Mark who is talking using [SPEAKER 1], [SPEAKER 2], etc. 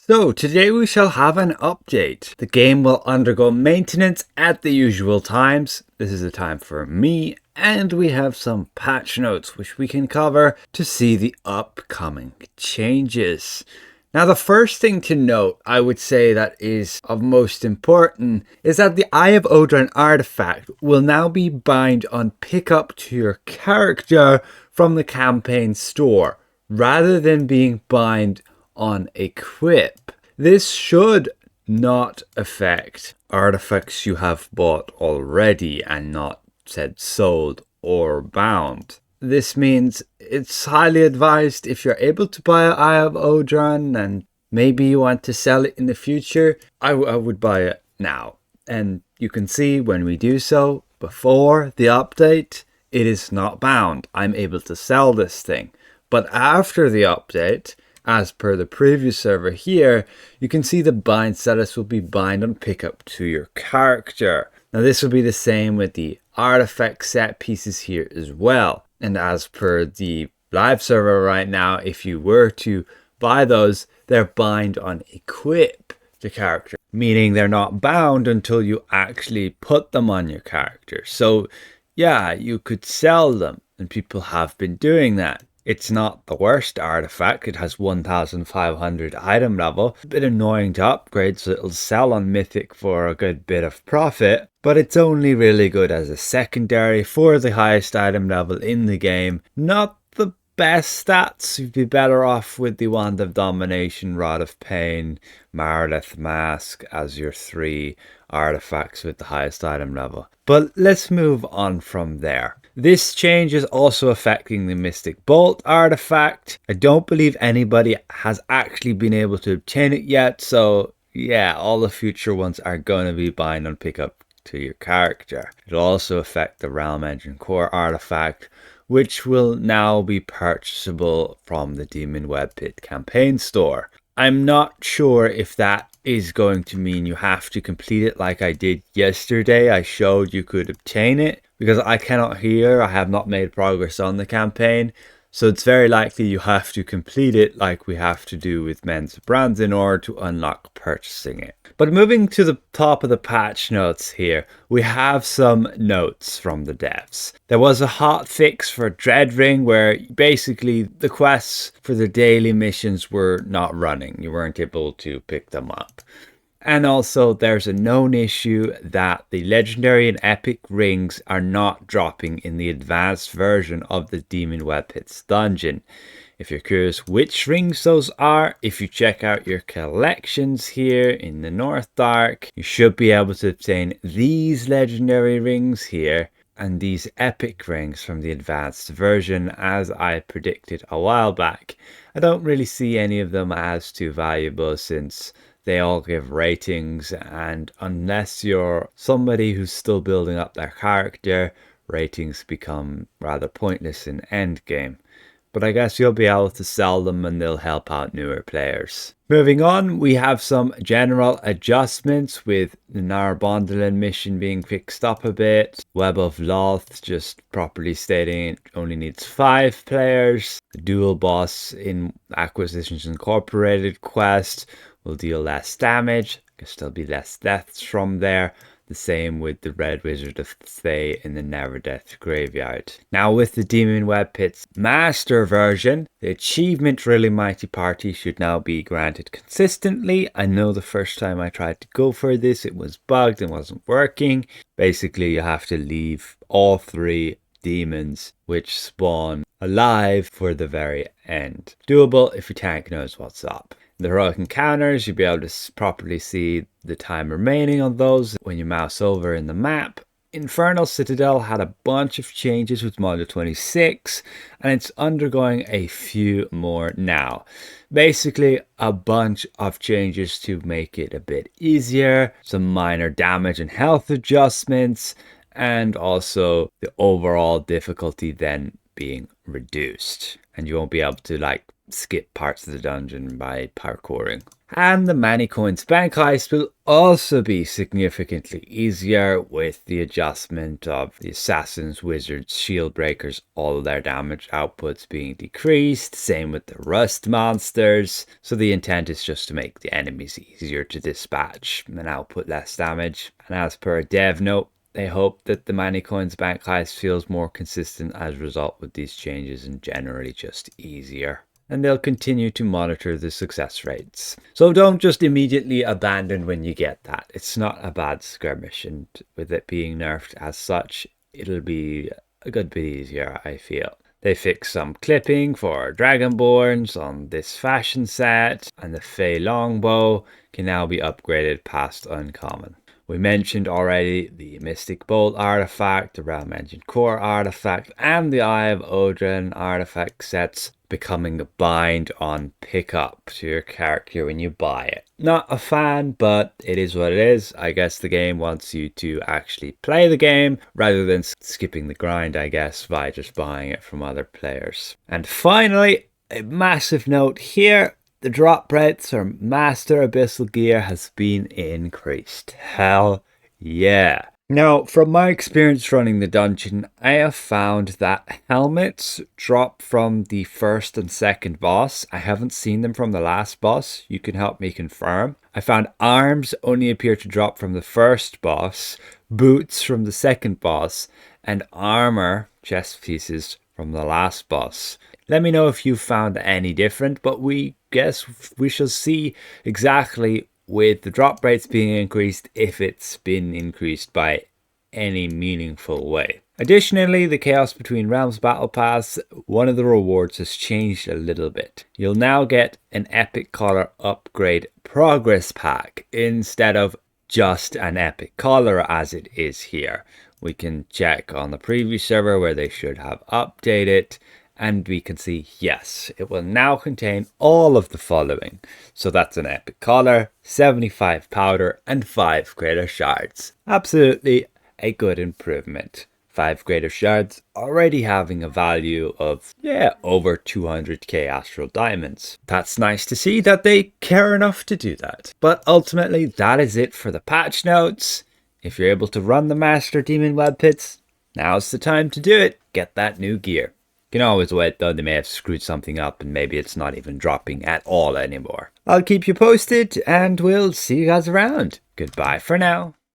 [SPEAKER 1] So today we shall have an update. The game will undergo maintenance at the usual times. This is a time for me, and we have some patch notes which we can cover to see the upcoming changes. Now the first thing to note, I would say that is of most important, is that the Eye of Odran artifact will now be bound on pickup to your character from the campaign store, rather than being bound on equip. This should not affect artifacts you have bought already and not said sold or bound. This means it's highly advised if you're able to buy an Eye of Odran and maybe you want to sell it in the future, I would buy it now. And you can see when we do so, before the update, it is not bound. I'm able to sell this thing. But after the update, as per the previous server here, you can see the bind status will be bind on pickup to your character. Now this will be the same with the artifact set pieces here as well. And as per the live server right now, if you were to buy those, they're bind on equip the character, meaning they're not bound until you actually put them on your character. So yeah, you could sell them, and people have been doing that. It's not the worst artifact. It has 1500 item level. A bit annoying to upgrade, so it'll sell on Mythic for a good bit of profit. But it's only really good as a secondary for the highest item level in the game. Not the best stats. You'd be better off with the Wand of Domination, Rod of Pain, Marilith Mask as your 3 artifacts with the highest item level. But let's move on from there. This change is also affecting the Mystic Bolt artifact. I don't believe anybody has actually been able to obtain it yet, so yeah, all the future ones are going to be bind on pickup to your character. It'll also affect the Realm Engine Core artifact, which will now be purchasable from the Demon Web Pit campaign store. I'm not sure if that is going to mean you have to complete it like I did yesterday. I showed you could obtain it. Because I cannot hear, I have not made progress on the campaign, so it's very likely you have to complete it like we have to do with Men's Brands in order to unlock purchasing it. But moving to the top of the patch notes here, we have some notes from the devs. There was a hot fix for Dread Ring where basically the quests for the daily missions were not running. You weren't able to pick them up. And also there's a known issue that the legendary and epic rings are not dropping in the advanced version of the Demon Web Pits dungeon. If you're curious which rings those are, if you check out your collections here in the North Dark, you should be able to obtain these legendary rings here and these epic rings from the advanced version as I predicted a while back. I don't really see any of them as too valuable since they all give ratings, and unless you're somebody who's still building up their character, ratings become rather pointless in endgame. But I guess you'll be able to sell them and they'll help out newer players. Moving on, we have some general adjustments with the Neverwinter mission being fixed up a bit. Web of Loth just properly stating it only needs 5 players. The dual boss in Acquisitions Incorporated quest will deal less damage. I guess there'll be less deaths from there. The same with the Red Wizard of Thay in the Never Death Graveyard. Now with the Demon Web Pits Master version, the achievement Really Mighty Party should now be granted consistently. I know the first time I tried to go for this, it was bugged and wasn't working. Basically, you have to leave all 3 demons which spawn alive for the very end. Doable if your tank knows what's up. The heroic encounters, you'll be able to properly see the time remaining on those when you mouse over in the map. Infernal Citadel had a bunch of changes with Module 26 and it's undergoing a few more now. Basically a bunch of changes to make it a bit easier, some minor damage and health adjustments, and also the overall difficulty then being reduced. And you won't be able to skip parts of the dungeon by parkouring. And the Many Coins Bank Heist will also be significantly easier with the adjustment of the Assassins, Wizards, Shield Breakers, all of their damage outputs being decreased. Same with the Rust monsters. So the intent is just to make the enemies easier to dispatch and output less damage. And as per a dev note, they hope that the Many Coins Bank Heist feels more consistent as a result with these changes and generally just easier. And they'll continue to monitor the success rates. So don't just immediately abandon when you get that. It's not a bad skirmish, and with it being nerfed as such, it'll be a good bit easier, I feel. They fixed some clipping for Dragonborns on this fashion set, and the Fey Longbow can now be upgraded past Uncommon. We mentioned already the Mystic Bolt artifact, the Realm Engine Core artifact, and the Eye of Odran artifact sets becoming a bind on pickup to your character when you buy it. Not a fan, but it is what it is. I guess the game wants you to actually play the game rather than skipping the grind, I guess, by just buying it from other players. And finally, a massive note here. The drop rates or Master Abyssal gear has been increased. Hell yeah. Now, from my experience running the dungeon, I have found that helmets drop from the first and second boss. I haven't seen them from the last boss. You can help me confirm. I found arms only appear to drop from the first boss, boots from the second boss, and armor, chest pieces, from the last boss. Let me know if you found any different, but we guess we shall see exactly with the drop rates being increased if it's been increased by any meaningful way. Additionally, the Chaos Between Realms Battle Pass, one of the rewards has changed a little bit. You'll now get an Epic Collar Upgrade Progress Pack instead of just an Epic Collar as it is here. We can check on the preview server where they should have updated, and we can see, yes, it will now contain all of the following. So that's an Epic Collar, 75 powder, and 5 greater shards. Absolutely a good improvement. 5 greater shards already having a value of, over 200k astral diamonds. That's nice to see that they care enough to do that. But ultimately, that is it for the patch notes. If you're able to run the Master Demon Web Pits, now's the time to do it. Get that new gear. You can always wait though, they may have screwed something up and maybe it's not even dropping at all anymore. I'll keep you posted and we'll see you guys around. Goodbye for now.